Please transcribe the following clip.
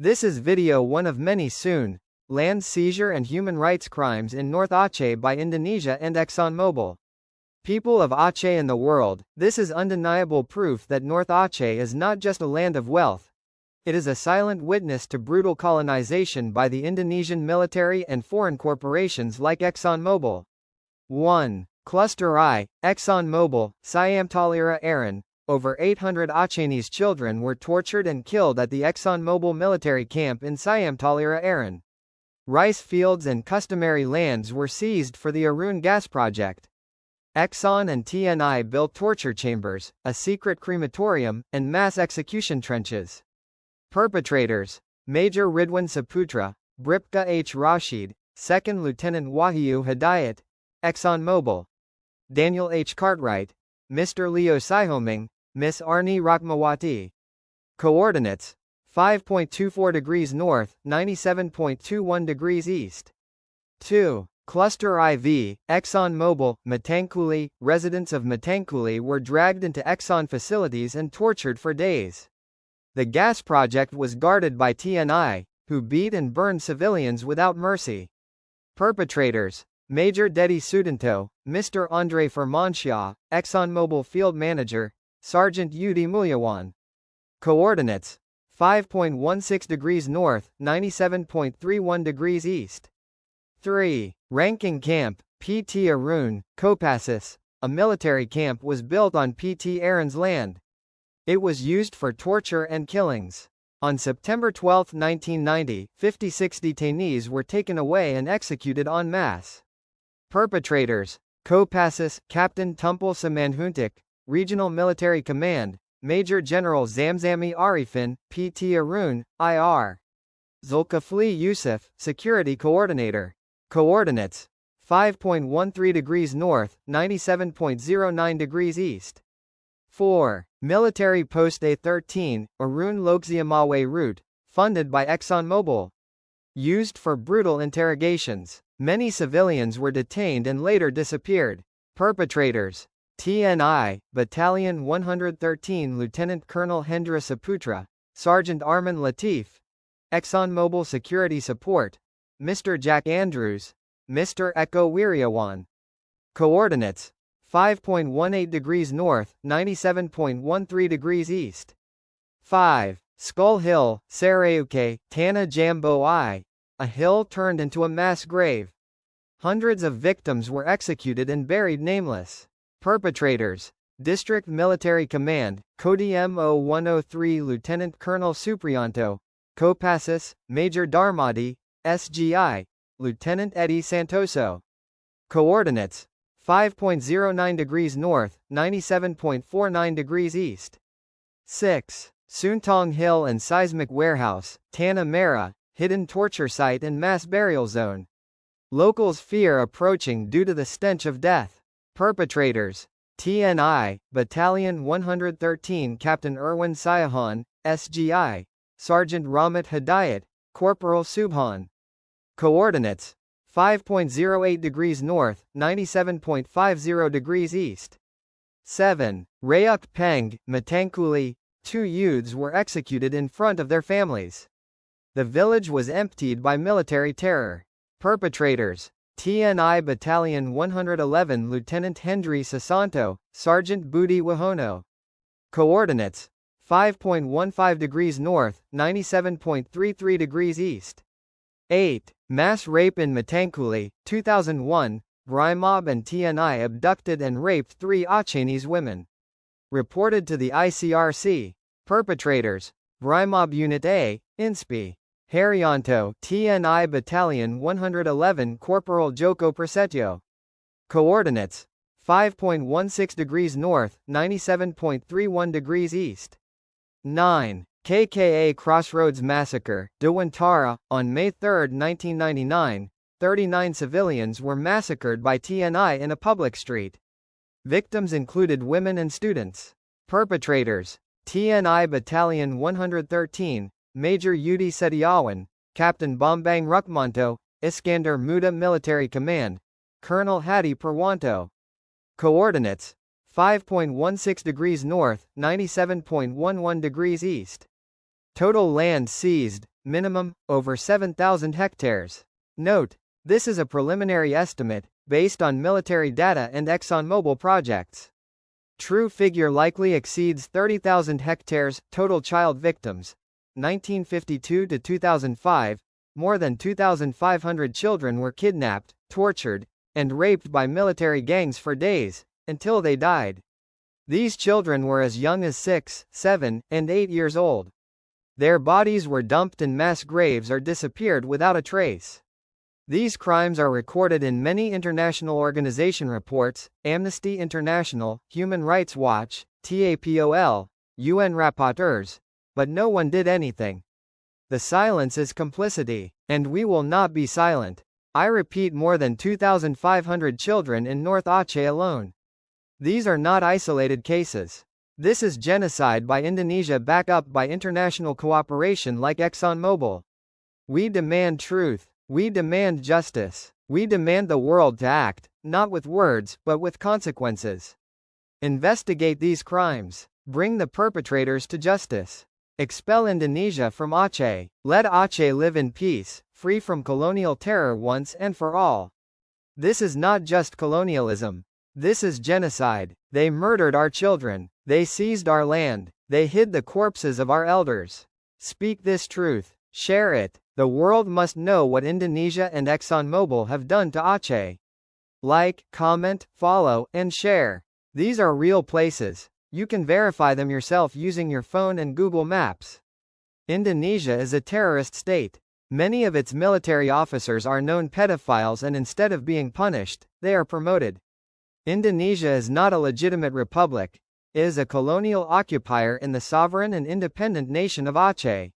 This is video one of many soon. Land seizure and human rights crimes in North Aceh by Indonesia and ExxonMobil. People of Aceh and the world, this is undeniable proof that North Aceh is not just a land of wealth. It is a silent witness to brutal colonization by the Indonesian military and foreign corporations like ExxonMobil. 1. Cluster I, ExxonMobil, Siamtalira Aaron. Over 800 Acehnese children were tortured and killed at the ExxonMobil military camp in Siamtalira Aaron. Rice fields and customary lands were seized for the Arun gas project. Exxon and TNI built torture chambers, a secret crematorium, and mass execution trenches. Perpetrators: Major Ridwan Saputra, Bripka H. Rashid, 2nd Lieutenant Wahyu Hidayat, ExxonMobil. Daniel H. Cartwright, Mr. Leo Sihoming, Miss Arni Rakmawati. Coordinates: 5.24 degrees north, 97.21 degrees east. 2. Cluster IV, ExxonMobil, Matangkuli. Residents of Matangkuli were dragged into Exxon facilities and tortured for days. The gas project was guarded by TNI, who beat and burned civilians without mercy. Perpetrators: Major Dedi Sudanto, Mr. Andre Firmansyah, ExxonMobil Field Manager, Sergeant Yudi Mulyawan. Coordinates: 5.16 degrees north, 97.31 degrees east. 3. Ranking Camp, PT Arun, Kopassus. A military camp was built on PT Aaron's land. It was used for torture and killings. On September 12, 1990, 56 detainees were taken away and executed en masse. Perpetrators: Kopassus, Captain Tumpel Samanhuntik, Regional Military Command, Major General Zamzami Arifin, PT Arun, IR. Zulkifli Yusuf, Security Coordinator. Coordinates: 5.13 degrees north, 97.09 degrees east. 4. Military Post A13, Arun Logziamawe Route, funded by ExxonMobil. Used for brutal interrogations. Many civilians were detained and later disappeared. Perpetrators: TNI, Battalion 113 Lieutenant Colonel Hendra Saputra, Sergeant Arman Latif. ExxonMobil Security Support: Mr. Jack Andrews, Mr. Eko Wiriawan. Coordinates: 5.18 degrees north, 97.13 degrees east. 5. Skull Hill, Sareuke, Tanah Jambo I. A hill turned into a mass grave. Hundreds of victims were executed and buried nameless. Perpetrators: District Military Command, Kodam 0103 Lieutenant Colonel Supriyanto, Kopassus, Major Darmadi, SGI, Lieutenant Eddie Santoso. Coordinates: 5.09 degrees north, 97.49 degrees east. 6. Suntong Hill and Seismic Warehouse, Tanah Merah, hidden torture site and mass burial zone. Locals fear approaching due to the stench of death. Perpetrators: TNI, Battalion 113 Captain Irwin Siahan, SGI, Sergeant Ramat Hidayat, Corporal Subhan. Coordinates: 5.08 degrees north, 97.50 degrees east. 7. Rayuk Peng, Matangkuli. 2 youths were executed in front of their families. The village was emptied by military terror. Perpetrators: TNI Battalion 111 Lieutenant Hendry Sasanto, Sergeant Budi Wahono. Coordinates: 5.15 degrees north, 97.33 degrees east. 8. Mass rape in Matangkuli, 2001. Brimob and TNI abducted and raped 3 Acehnese women. Reported to the ICRC. Perpetrators: Brimob Unit A, INSPI. Herianto, TNI Battalion 111 Corporal Joko Prasetyo. Coordinates: 5.16 degrees north, 97.31 degrees east. 9. KKA Crossroads Massacre, Dewantara. On May 3, 1999, 39 civilians were massacred by TNI in a public street. Victims included women and students. Perpetrators: TNI Battalion 113, Major Yudi Setiawan, Captain Bambang Rukmanto, Iskandar Muda Military Command, Colonel Hadi Purwanto. Coordinates: 5.16 degrees north, 97.11 degrees east. Total land seized, minimum, over 7,000 hectares. Note, this is a preliminary estimate, based on military data and ExxonMobil projects. True figure likely exceeds 30,000 hectares. Total child victims. 1952 to 2005, more than 2,500 children were kidnapped, tortured, and raped by military gangs for days, until they died. These children were as young as 6, 7, and 8 years old. Their bodies were dumped in mass graves or disappeared without a trace. These crimes are recorded in many international organization reports: Amnesty International, Human Rights Watch, TAPOL, UN rapporteurs, but no one did anything. The silence is complicity, and we will not be silent. I repeat, more than 2,500 children in North Aceh alone. These are not isolated cases. This is genocide by Indonesia, backed up by international cooperation like ExxonMobil. We demand truth. We demand justice. We demand the world to act, not with words, but with consequences. Investigate these crimes. Bring the perpetrators to justice. Expel Indonesia from Aceh. Let Aceh live in peace, free from colonial terror once and for all. This is not just colonialism. This is genocide. They murdered our children. They seized our land. They hid the corpses of our elders. Speak this truth. Share it. The world must know what Indonesia and ExxonMobil have done to Aceh. Like, comment, follow, and share. These are real places. You can verify them yourself using your phone and Google Maps. Indonesia is a terrorist state. Many of its military officers are known pedophiles, and instead of being punished, they are promoted. Indonesia is not a legitimate republic. It is a colonial occupier in the sovereign and independent nation of Aceh.